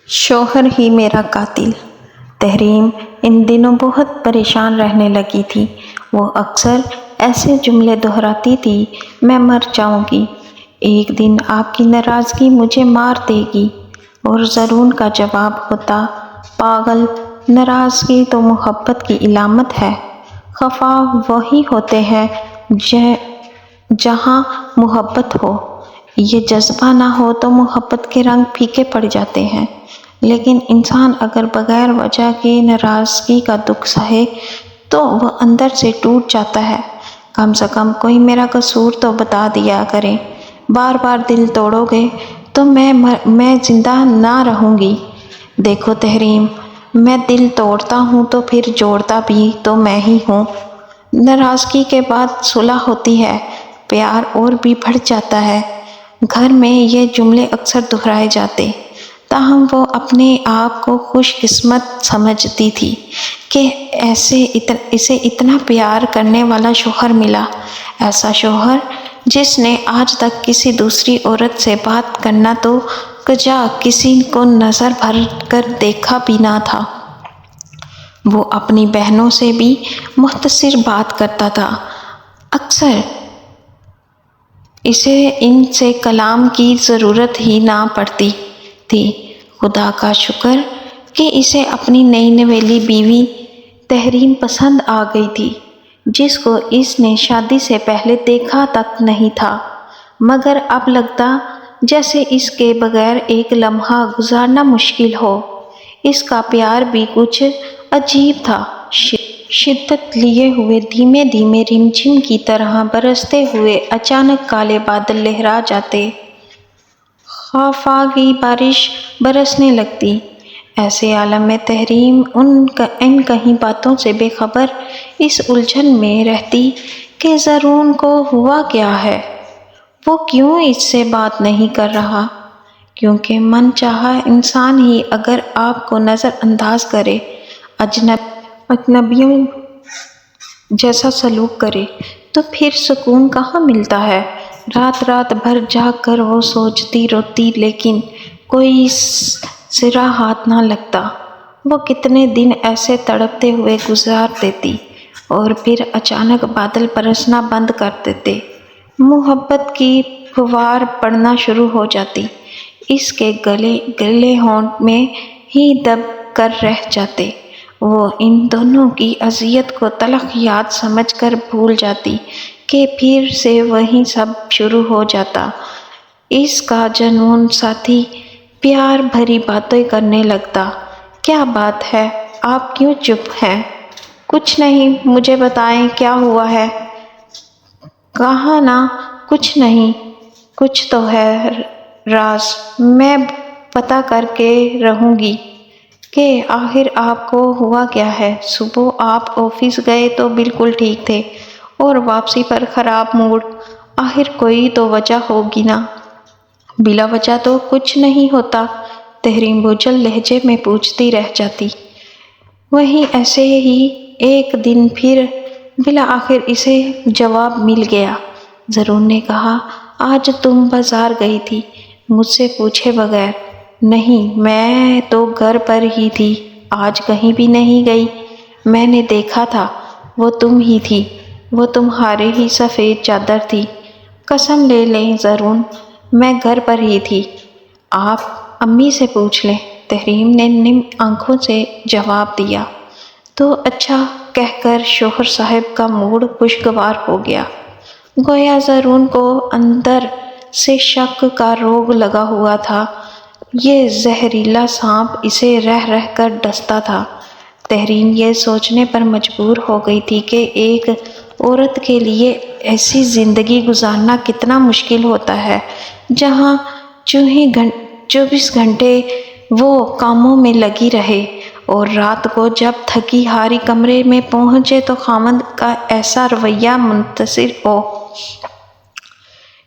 شوہر ہی میرا قاتل۔ تحریم ان دنوں بہت پریشان رہنے لگی تھی۔ وہ اکثر ایسے جملے دہراتی تھی، میں مر جاؤں گی، ایک دن آپ کی ناراضگی مجھے مار دے گی۔ اور زرون کا جواب ہوتا، پاگل، ناراضگی تو محبت کی علامت ہے۔ خفا وہی ہوتے ہیں جہاں محبت ہو، یہ جذبہ نہ ہو تو محبت کے رنگ پھیکے پڑ جاتے ہیں۔ لیکن انسان اگر بغیر وجہ کے ناراضگی کا دکھ سہے تو وہ اندر سے ٹوٹ جاتا ہے۔ کم سے کم کوئی میرا قصور تو بتا دیا کرے، بار بار دل توڑو گے تو میں زندہ نہ رہوں گی۔ دیکھو تحریم، میں دل توڑتا ہوں تو پھر جوڑتا بھی تو میں ہی ہوں۔ ناراضگی کے بعد صلح ہوتی ہے، پیار اور بھی بڑھ جاتا ہے۔ گھر میں یہ جملے اکثر دہرائے جاتے، تاہم وہ اپنے آپ کو خوش قسمت سمجھتی تھی کہ اسے اتنا پیار کرنے والا شوہر ملا، ایسا شوہر جس نے آج تک کسی دوسری عورت سے بات کرنا تو کجا کسی کو نظر بھر کر دیکھا بھی نہ تھا۔ وہ اپنی بہنوں سے بھی مختصر بات کرتا تھا، اکثر اسے ان سے کلام کی ضرورت ہی نہ پڑتی تھی۔ خدا کا شکر کہ اسے اپنی نئی نویلی بیوی تحریم پسند آ گئی تھی، جس کو اس نے شادی سے پہلے دیکھا تک نہیں تھا، مگر اب لگتا جیسے اس کے بغیر ایک لمحہ گزارنا مشکل ہو۔ اس کا پیار بھی کچھ عجیب تھا، شدت لیے ہوئے دھیمے دھیمے رمجھم کی طرح برستے ہوئے اچانک کالے بادل لہرا جاتے، خفاگی بارش برسنے لگتی۔ ایسے عالم میں تحریم ان کہیں باتوں سے بے خبر اس الجھن میں رہتی کہ زرون کو ہوا کیا ہے، وہ کیوں اس سے بات نہیں کر رہا؟ کیونکہ من چاہا انسان ہی اگر آپ کو نظر انداز کرے، اجنبیوں جیسا سلوک کرے، تو پھر سکون کہاں ملتا ہے؟ رات رات بھر جاگ کر وہ سوچتی روتی، لیکن کوئی سرا ہاتھ نہ لگتا۔ وہ کتنے دن ایسے تڑپتے ہوئے گزار دیتی اور پھر اچانک بادل برسنا بند کر دیتے، محبت کی پھوار پڑنا شروع ہو جاتی، اس کے گلے ہونٹ میں ہی دب کر رہ جاتے۔ وہ ان دونوں کی اذیت کو تلخ یاد سمجھ کر بھول جاتی کہ پھر سے وہی سب شروع ہو جاتا، اس کا جنون ساتھی پیار بھری باتیں کرنے لگتا۔ کیا بات ہے، آپ کیوں چپ ہیں؟ کچھ نہیں، مجھے بتائیں کیا ہوا ہے؟ کہا نا کچھ نہیں، کچھ تو ہے راز، میں پتہ کر کے رہوں گی کہ آخر آپ کو ہوا کیا ہے۔ صبح آپ آفس گئے تو بالکل ٹھیک تھے اور واپسی پر خراب موڈ، آخر کوئی تو وجہ ہوگی نا؟ بلا وجہ تو کچھ نہیں ہوتا، تحریم بوجھل لہجے میں پوچھتی رہ جاتی۔ وہیں ایسے ہی ایک دن پھر بالآخر اسے جواب مل گیا۔ زرون نے کہا، آج تم بازار گئی تھی مجھ سے پوچھے بغیر؟ نہیں، میں تو گھر پر ہی تھی، آج کہیں بھی نہیں گئی۔ میں نے دیکھا تھا، وہ تم ہی تھی، وہ تمہاری ہی سفید چادر تھی۔ قسم لے لیں زرون، میں گھر پر ہی تھی، آپ امی سے پوچھ لیں، تحریم نے نم آنکھوں سے جواب دیا۔ تو اچھا کہہ کر شوہر صاحب کا موڈ خوشگوار ہو گیا، گویا زرون کو اندر سے شک کا روگ لگا ہوا تھا، یہ زہریلا سانپ اسے رہ رہ کر ڈستا تھا۔ تحریم یہ سوچنے پر مجبور ہو گئی تھی کہ ایک عورت کے لیے ایسی زندگی گزارنا کتنا مشکل ہوتا ہے جہاں 24 گھنٹے وہ کاموں میں لگی رہے اور رات کو جب تھکی ہاری کمرے میں پہنچے تو خاوند کا ایسا رویہ منتشر ہو۔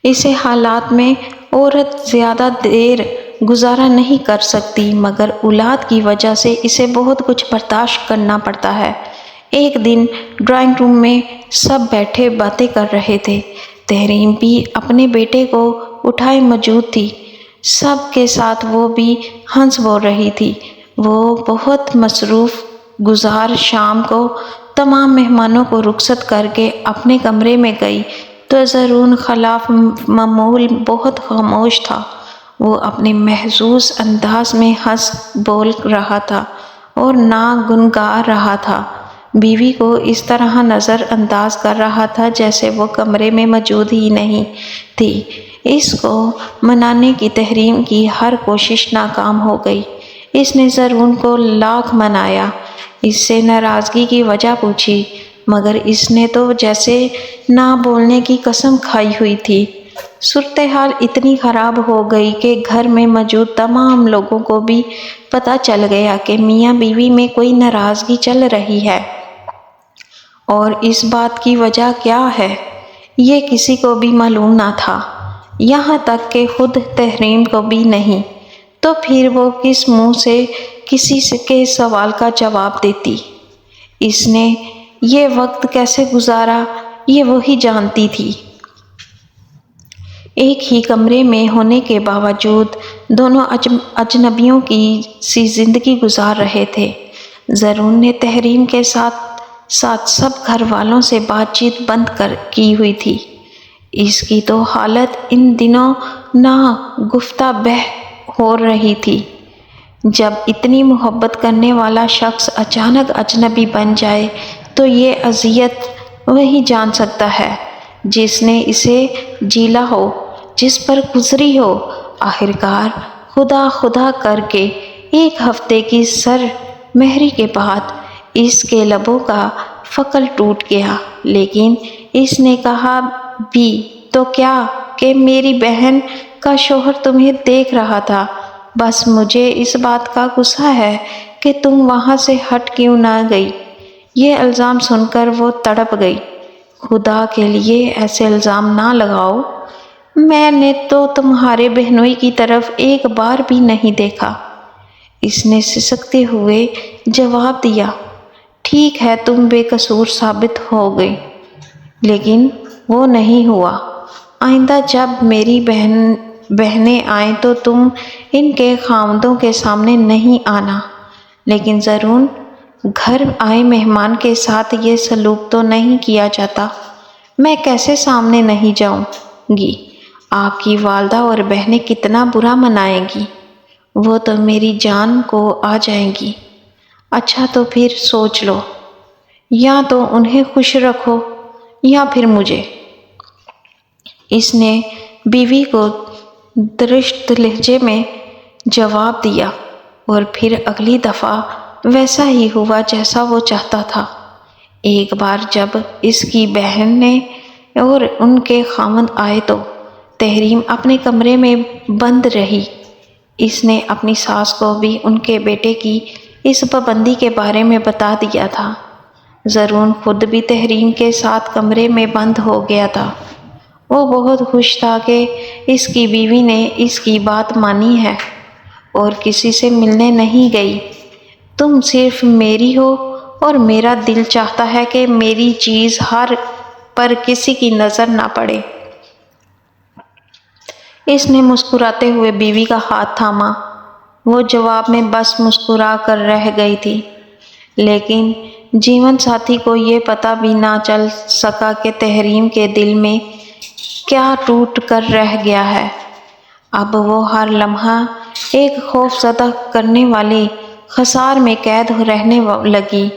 ایسے حالات میں عورت زیادہ دیر گزارا نہیں کر سکتی، مگر اولاد کی وجہ سے اسے بہت کچھ برداشت کرنا پڑتا ہے۔ ایک دن ڈرائنگ روم میں سب بیٹھے باتیں کر رہے تھے، تحریم بھی اپنے بیٹے کو اٹھائے موجود تھی۔ سب کے ساتھ وہ بھی ہنس بول رہی تھی۔ وہ بہت مصروف گزار شام کو تمام مہمانوں کو رخصت کر کے اپنے کمرے میں گئی تو زرون خلاف معمول بہت خاموش تھا۔ وہ اپنے محظوظ انداز میں ہنس بول رہا تھا اور نہ گنگا رہا تھا۔ بیوی کو اس طرح نظر انداز کر رہا تھا جیسے وہ کمرے میں موجود ہی نہیں تھی۔ اس کو منانے کی تحریم کی ہر کوشش ناکام ہو گئی۔ اس نے زرون کو لاکھ منایا، اس سے ناراضگی کی وجہ پوچھی، مگر اس نے تو جیسے نہ بولنے کی قسم کھائی ہوئی تھی۔ صورتحال اتنی خراب ہو گئی کہ گھر میں موجود تمام لوگوں کو بھی پتہ چل گیا کہ میاں بیوی میں کوئی ناراضگی چل رہی ہے، اور اس بات کی وجہ کیا ہے یہ کسی کو بھی معلوم نہ تھا، یہاں تک کہ خود تحریم کو بھی نہیں۔ تو پھر وہ کس منہ سے کسی کے سوال کا جواب دیتی؟ اس نے یہ وقت کیسے گزارا یہ وہی جانتی تھی۔ ایک ہی کمرے میں ہونے کے باوجود دونوں اجنبیوں کی سی زندگی گزار رہے تھے۔ زرون نے تحریم کے ساتھ ساتھ سب گھر والوں سے بات چیت بند کی ہوئی تھی۔ اس کی تو حالت ان دنوں نہ گفتہ بہ ہو رہی تھی۔ جب اتنی محبت کرنے والا شخص اچانک اجنبی بن جائے تو یہ اذیت وہی جان سکتا ہے جس نے اسے جیلا ہو، جس پر گزری ہو۔ آخرکار خدا خدا کر کے ایک ہفتے کی سر مہری کے بعد اس کے لبوں کا فکل ٹوٹ گیا، لیکن اس نے کہا بھی تو کیا کہ میری بہن کا شوہر تمہیں دیکھ رہا تھا، بس مجھے اس بات کا غصہ ہے کہ تم وہاں سے ہٹ کیوں نہ گئی۔ یہ الزام سن کر وہ تڑپ گئی۔ خدا کے لیے ایسے الزام نہ لگاؤ، میں نے تو تمہارے بہنوئی کی طرف ایک بار بھی نہیں دیکھا۔ اس نے سسکتے ہوئے جواب دیا، ٹھیک ہے تم بے قصور ثابت ہو گئی، لیکن وہ نہیں ہوا۔ آئندہ جب میری بہنیں آئیں تو تم ان کے خاوندوں کے سامنے نہیں آنا۔ لیکن زرون، گھر آئے مہمان کے ساتھ یہ سلوک تو نہیں کیا جاتا۔ میں کیسے سامنے نہیں جاؤں گی؟ آپ کی والدہ اور بہنیں کتنا برا منائیں گی، وہ تو میری جان کو آ جائیں گی۔ اچھا تو پھر سوچ لو، یا تو انہیں خوش رکھو یا پھر مجھے۔ اس نے بیوی کو درشت لہجے میں جواب دیا، اور پھر اگلی دفعہ ویسا ہی ہوا جیسا وہ چاہتا تھا۔ ایک بار جب اس کی بہنیں اور ان کے خاوند آئے تو تحریم اپنے کمرے میں بند رہی۔ اس نے اپنی ساس کو بھی ان کے بیٹے کی اس پابندی کے بارے میں بتا دیا تھا۔ زرون خود بھی تحریم کے ساتھ کمرے میں بند ہو گیا تھا۔ وہ بہت خوش تھا کہ اس کی بیوی نے اس کی بات مانی ہے اور کسی سے ملنے نہیں گئی۔ تم صرف میری ہو اور میرا دل چاہتا ہے کہ میری چیز پر کسی کی نظر نہ پڑے۔ اس نے مسکراتے ہوئے بیوی کا ہاتھ تھاما۔ وہ جواب میں بس مسکرا کر رہ گئی تھی، لیکن جیون ساتھی کو یہ پتہ بھی نہ چل سکا کہ تحریم کے دل میں کیا ٹوٹ کر رہ گیا ہے۔ اب وہ ہر لمحہ ایک خوف زدہ کرنے والے خسار میں قید رہنے لگی۔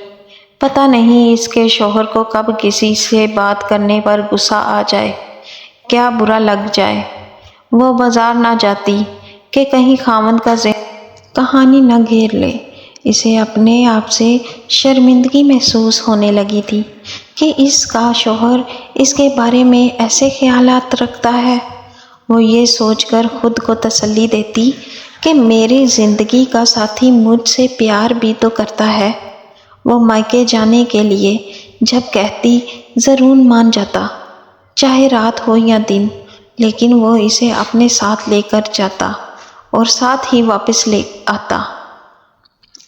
پتہ نہیں اس کے شوہر کو کب کسی سے بات کرنے پر غصہ آ جائے، کیا برا لگ جائے۔ وہ بازار نہ جاتی کہ کہیں خاوند کا ذہن کہانی نہ گھیر لے۔ اسے اپنے آپ سے شرمندگی محسوس ہونے لگی تھی کہ اس کا شوہر اس کے بارے میں ایسے خیالات رکھتا ہے۔ وہ یہ سوچ کر خود کو تسلی دیتی کہ میری زندگی کا ساتھی مجھ سے پیار بھی تو کرتا ہے۔ وہ مائکے جانے کے لیے جب کہتی ضرور مان جاتا، چاہے رات ہو یا دن، لیکن وہ اسے اپنے ساتھ لے کر جاتا اور ساتھ ہی واپس لے آتا۔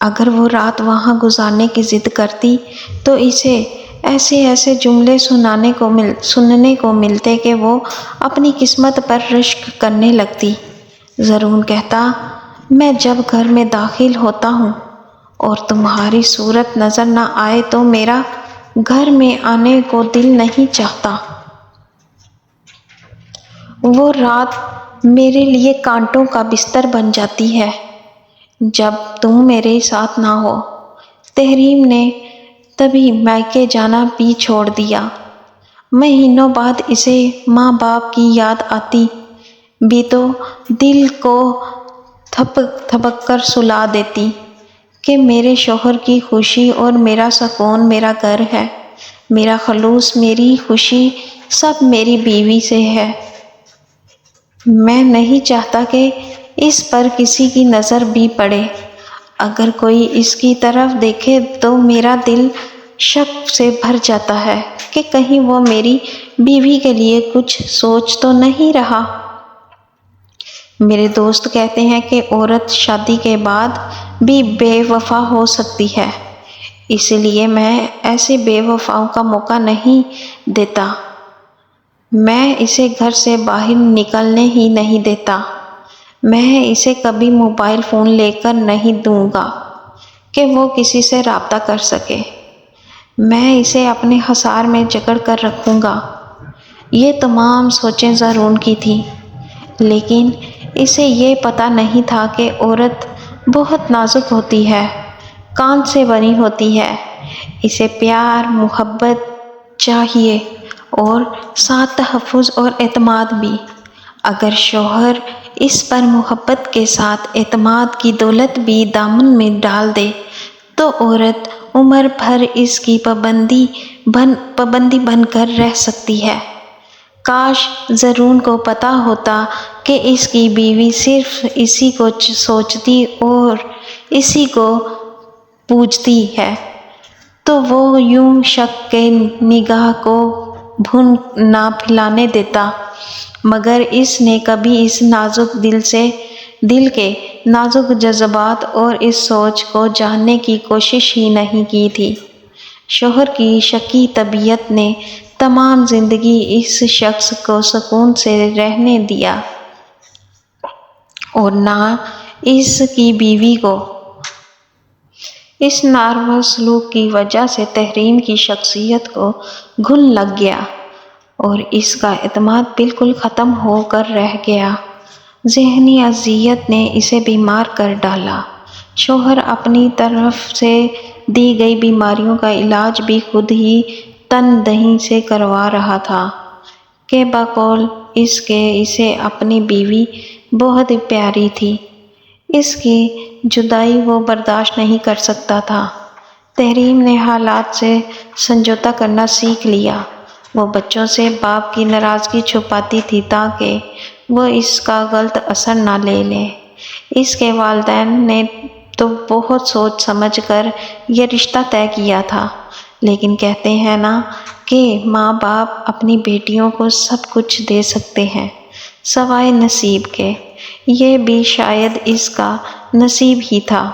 اگر وہ رات وہاں گزارنے کی ضد کرتی تو اسے ایسے جملے سننے کو ملتے کہ وہ اپنی قسمت پر رشک کرنے لگتی۔ زرون کہتا، میں جب گھر میں داخل ہوتا ہوں اور تمہاری صورت نظر نہ آئے تو میرا گھر میں آنے کو دل نہیں چاہتا۔ وہ رات میرے لیے کانٹوں کا بستر بن جاتی ہے جب تم میرے ساتھ نہ ہو۔ تحریم نے تبھی میکے جانا بھی چھوڑ دیا۔ مہینوں بعد اسے ماں باپ کی یاد آتی بھی تو دل کو تھپک تھپک کر سلا دیتی کہ میرے شوہر کی خوشی اور میرا سکون میرا گھر ہے، میرا خلوص، میری خوشی سب میری بیوی سے ہے۔ میں نہیں چاہتا کہ اس پر کسی کی نظر بھی پڑے۔ اگر کوئی اس کی طرف دیکھے تو میرا دل شک سے بھر جاتا ہے کہ کہیں وہ میری بیوی کے لیے کچھ سوچ تو نہیں رہا۔ میرے دوست کہتے ہیں کہ عورت شادی کے بعد بھی بے وفا ہو سکتی ہے، اس لیے میں ایسے بے وفاؤں کا موقع نہیں دیتا۔ میں اسے گھر سے باہر نکلنے ہی نہیں دیتا۔ میں اسے کبھی موبائل فون لے کر نہیں دوں گا کہ وہ کسی سے رابطہ کر سکے۔ میں اسے اپنے حصار میں جکڑ کر رکھوں گا۔ یہ تمام سوچیں زرون کی تھیں، لیکن اسے یہ پتہ نہیں تھا کہ عورت بہت نازک ہوتی ہے، کان سے بنی ہوتی ہے۔ اسے پیار، محبت چاہیے اور ساتھ تحفظ اور اعتماد بھی۔ اگر شوہر اس پر محبت کے ساتھ اعتماد کی دولت بھی دامن میں ڈال دے تو عورت عمر بھر اس کی پابندی بن کر رہ سکتی ہے۔ کاش زرون کو پتہ ہوتا کہ اس کی بیوی صرف اسی کو سوچتی اور اسی کو پوجتی ہے تو وہ یوں شک کے نگاہ کو بھون نہ پھیلانے دیتا، مگر اس نے کبھی اس نازک دل کے نازک جذبات اور اس سوچ کو جاننے کی کوشش ہی نہیں کی تھی۔ شوہر کی شکی طبیعت نے تمام زندگی اس شخص کو سکون سے رہنے دیا اور نہ اس کی بیوی کو۔ اس ناروا سلوک کی وجہ سے تحریم کی شخصیت کو گھن لگ گیا اور اس کا اعتماد بالکل ختم ہو کر رہ گیا۔ ذہنی اذیت نے اسے بیمار کر ڈالا۔ شوہر اپنی طرف سے دی گئی بیماریوں کا علاج بھی خود ہی تن دہی سے کروا رہا تھا کہ بقول اس کے اسے اپنی بیوی بہت پیاری تھی، اس کی جدائی وہ برداشت نہیں کر سکتا تھا۔ تحریم نے حالات سے سمجھوتہ کرنا سیکھ لیا۔ وہ بچوں سے باپ کی ناراضگی چھپاتی تھی تاکہ وہ اس کا غلط اثر نہ لے لیں۔ اس کے والدین نے تو بہت سوچ سمجھ کر یہ رشتہ طے کیا تھا، لیکن کہتے ہیں نا کہ ماں باپ اپنی بیٹیوں کو سب کچھ دے سکتے ہیں سوائے نصیب کے۔ یہ بھی شاید اس کا نصیب ہی تھا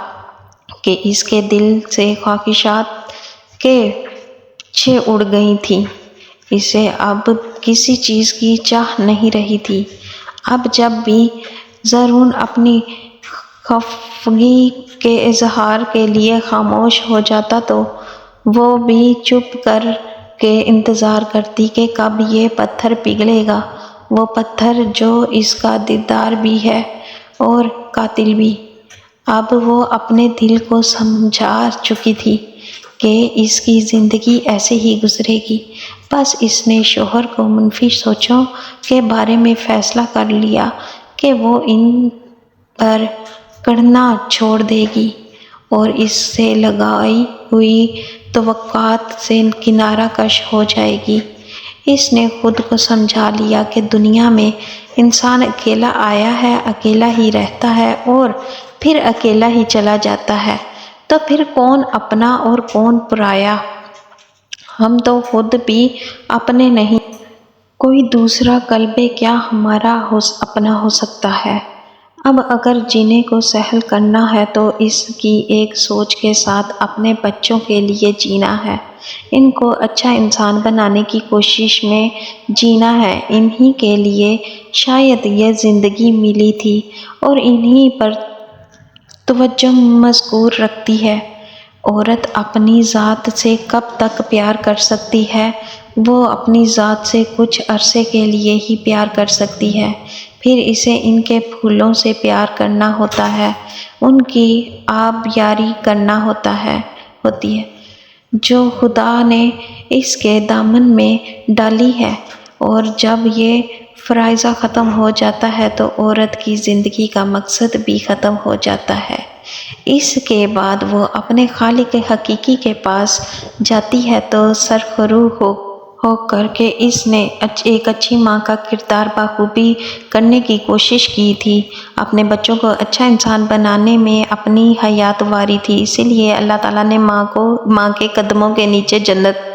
کہ اس کے دل سے خواہشات کے پچھے اڑ گئی تھیں۔ اسے اب کسی چیز کی چاہ نہیں رہی تھی۔ اب جب بھی زرون اپنی خفگی کے اظہار کے لیے خاموش ہو جاتا تو وہ بھی چپ کر کے انتظار کرتی کہ کب یہ پتھر پگھلے گا، وہ پتھر جو اس کا دیدار بھی ہے اور قاتل بھی۔ اب وہ اپنے دل کو سمجھا چکی تھی کہ اس کی زندگی ایسے ہی گزرے گی۔ بس اس نے شوہر کو منفی سوچوں کے بارے میں فیصلہ کر لیا کہ وہ ان پر کڑھنا چھوڑ دے گی اور اس سے لگائی ہوئی توقعات سے کنارہ کش ہو جائے گی۔ اس نے خود کو سمجھا لیا کہ دنیا میں انسان اکیلا آیا ہے، اکیلا ہی رہتا ہے اور پھر اکیلا ہی چلا جاتا ہے، تو پھر کون اپنا اور کون پرایا؟ ہم تو خود بھی اپنے نہیں، کوئی دوسرا قلبِ کیا ہمارا اپنا ہو سکتا ہے؟ اب اگر جینے کو سہل کرنا ہے تو اس کی ایک سوچ کے ساتھ اپنے بچوں کے لیے جینا ہے۔ ان کو اچھا انسان بنانے کی کوشش میں جینا ہے، انہی کے لیے شاید یہ زندگی ملی تھی اور انہی پر توجہ مذکور رکھتی ہے۔ عورت اپنی ذات سے کب تک پیار کر سکتی ہے؟ وہ اپنی ذات سے کچھ عرصے کے لیے ہی پیار کر سکتی ہے، پھر اسے ان کے پھولوں سے پیار کرنا ہوتا ہے، ان کی آبیاری کرنا ہوتی ہے جو خدا نے اس کے دامن میں ڈالی ہے، اور جب یہ فرائض ختم ہو جاتا ہے تو عورت کی زندگی کا مقصد بھی ختم ہو جاتا ہے۔ اس کے بعد وہ اپنے خالق حقیقی کے پاس جاتی ہے تو سرخرو ہو کر کے اس نے ایک اچھی ماں کا کردار بخوبی کرنے کی کوشش کی تھی، اپنے بچوں کو اچھا انسان بنانے میں اپنی حیات واری تھی، اسی لیے اللہ تعالیٰ نے ماں کے قدموں کے نیچے جنت